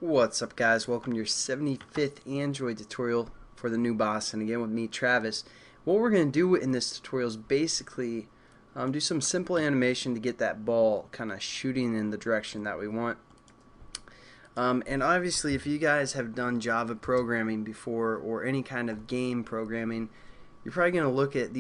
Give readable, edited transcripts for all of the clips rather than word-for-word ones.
What's up, guys? Welcome to your 75th Android tutorial for the new boss, and again with me, Travis. What we're going to do in this tutorial is basically do some simple animation to get that ball kind of shooting in the direction that we want. And obviously, if you guys have done Java programming before or any kind of game programming, you're probably going to look at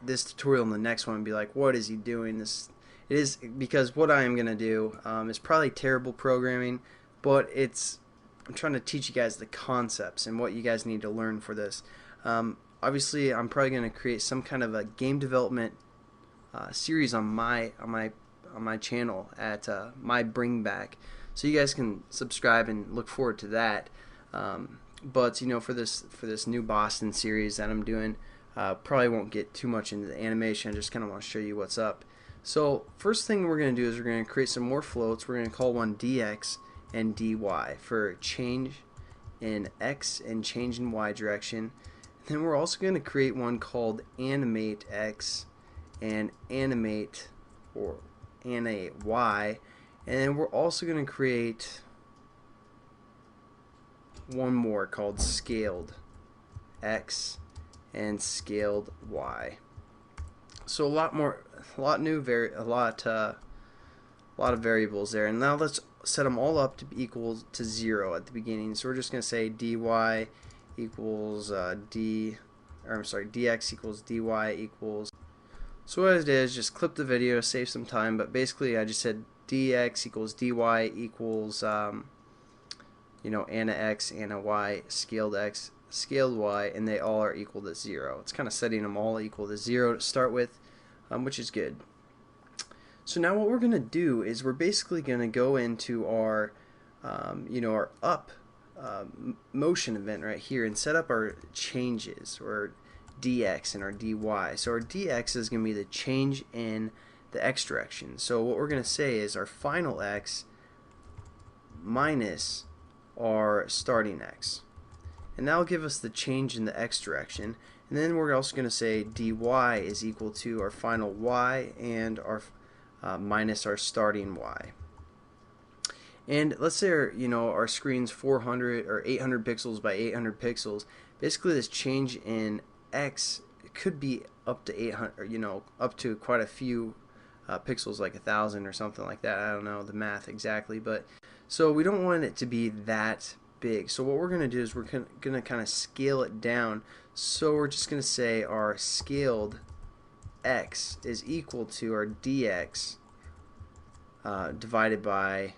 this tutorial and the next one and be like, what is he doing? It is because what I am going to do is probably terrible programming, but I'm trying to teach you guys the concepts and what you guys need to learn for this. Obviously, I'm probably going to create some kind of a game development series on my channel at my Bring Back, so you guys can subscribe and look forward to that. But you know, for this new Boston series that I'm doing, probably won't get too much into the animation. I just kind of want to show you what's up. So first thing we're going to do is we're going to create some more floats. We're going to call one dx and dy for change in x and change in y direction. And then we're also going to create one called animate x and animate y. And then we're also going to create one more called scaled x and scaled y. So a lot of variables there. And now let's set them all up to be equal to 0 at the beginning. So we're just going to say dy equals dx equals dy equals. So what I did is just clip the video, save some time, but basically I just said dx equals dy equals ana x, ana y, scaled x, scaled y, and they all are equal to 0. It's kind of setting them all equal to 0 to start with, which is good. So now what we're going to do is we're basically going to go into our our up motion event right here and set up our changes, or dx and our dy. So our dx is going to be the change in the x direction. So what we're going to say is our final x minus our starting x, and that'll give us the change in the x direction. And then we're also going to say dy is equal to our final y and our minus our starting y. And let's say our screen's 400 or 800 pixels by 800 pixels. Basically, this change in x could be up to 800, up to quite a few pixels, like 1,000 or something like that. I don't know the math exactly, but so we don't want it to be that big. So what we're going to do is we're going to kind of scale it down. So we're just going to say our scaled x is equal to our dx divided by,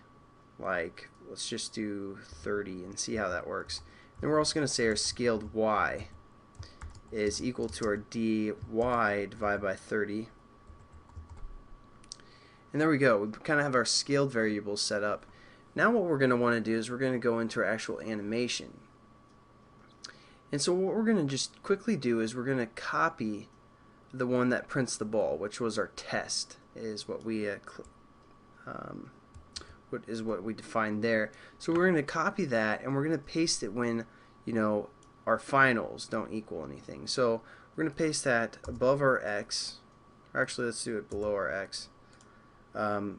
like, let's just do 30 and see how that works. Then we're also going to say our scaled y is equal to our dy divided by 30. And there we go. We kind of have our scaled variables set up. Now what we're going to want to do is we're going to go into our actual animation. And so what we're going to just quickly do is we're going to copy the one that prints the ball, which was our test, is what we defined there. So we're going to copy that and we're going to paste it when our finals don't equal anything. So we're going to paste that above our x, or actually let's do it below our x, or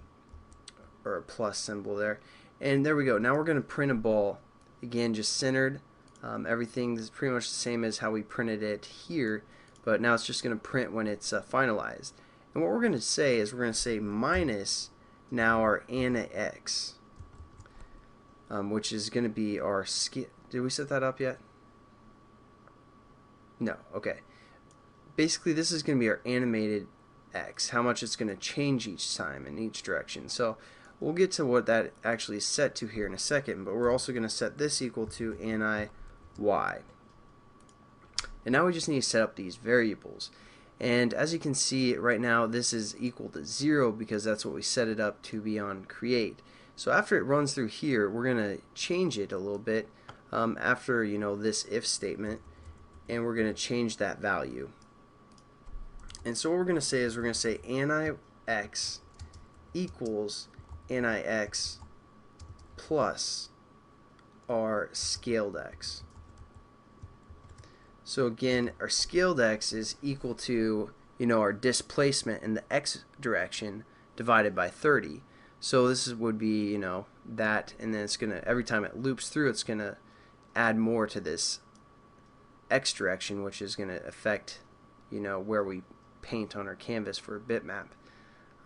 a plus symbol there. And there we go. Now we're going to print a ball, again just centered. Everything is pretty much the same as how we printed it here, but now it's just going to print when it's finalized. And what we're going to say is we're going to say minus now our ana x, which is going to be our scale. Did we set that up yet? No. Okay. Basically, this is going to be our animated x, how much it's going to change each time in each direction. So we'll get to what that actually is set to here in a second, but we're also going to set this equal to ani y. And now we just need to set up these variables. And as you can see right now, this is equal to 0 because that's what we set it up to be on create. So after it runs through here, we're going to change it a little bit after this if statement, and we're going to change that value. And so what we're going to say is we're going to say ani x equals ani x plus our scaled x. So again, our scaled x is equal to our displacement in the x direction divided by 30. So would be, you know, that, and then it's gonna, every time it loops through, it's gonna add more to this X direction, which is gonna affect, you know, where we paint on our canvas for a bitmap.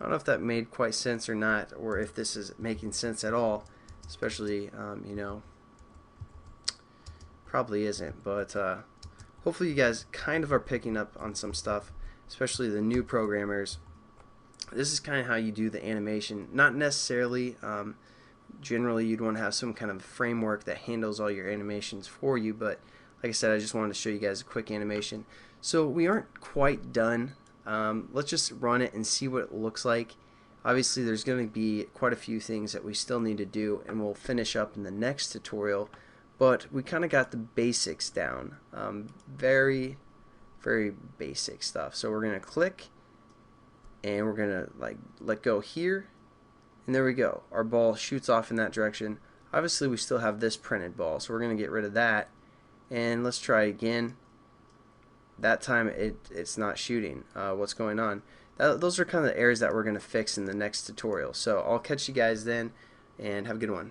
I don't know if that made quite sense or not, or if this is making sense at all, especially, you know, probably isn't, but hopefully you guys kind of are picking up on some stuff, especially the new programmers. This is kind of how you do the animation. Not necessarily, generally you'd want to have some kind of framework that handles all your animations for you, but like I said, I just wanted to show you guys a quick animation. So we aren't quite done. Let's just run it and see what it looks like. Obviously there's going to be quite a few things that we still need to do, and we'll finish up in the next tutorial, but we kind of got the basics down. Very basic stuff. So we're going to click, and we're going to like let go here, and there we go. Our ball shoots off in that direction. Obviously we still have this printed ball, so we're going to get rid of that, and let's try again. That time it's not shooting. What's going on? Those are kind of the errors that we're going to fix in the next tutorial. So I'll catch you guys then, and have a good one.